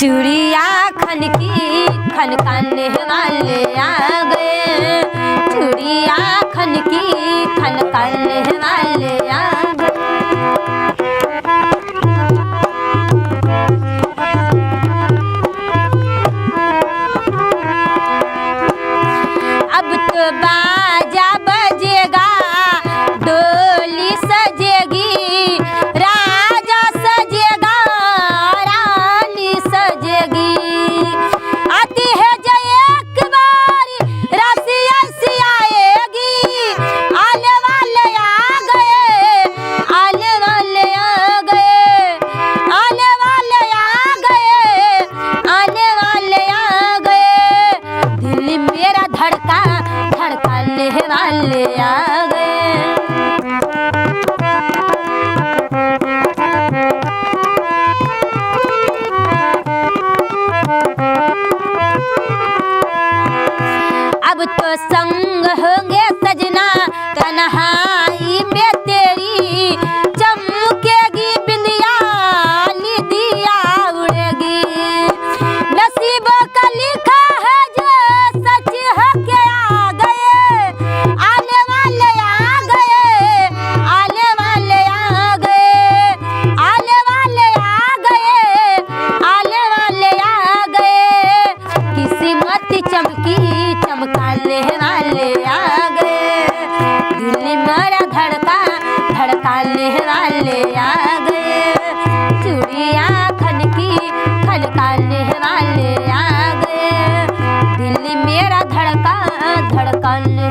चूड़िया खनकी खनकाने वाले आ गए, चूड़िया खनकी खनकाने वाले आ गए। अब तो बाजा बजेगा, डोली सजेगी, राजा सजेगा, रानी सजेगी। आती है जो एक बारी रसिया सी आएगी, आने वाले आ गए, आने वाले आ गए, आने वाले आ गए, आने वाले आ गए। दिल मेरा धड़का धड़काने वाले आ गए। अब तो संग होंगे सजना तन्हाई में तेरी, चमकेगी बिंदिया निदिया उड़ेगी। नसीबों का लिखा है जो सच है के आ गए, आने वाले आ गए, आने वाले आ गए, आने वाले आ गए, आने वाले आ गए। किस्मत चमकी चमकाने वाले आ गए, दिल मेरा धड़का धड़काने वाले आ गए। चूड़िया खनकी खनकाने वाले आ गए, दिल मेरा धड़का धड़काने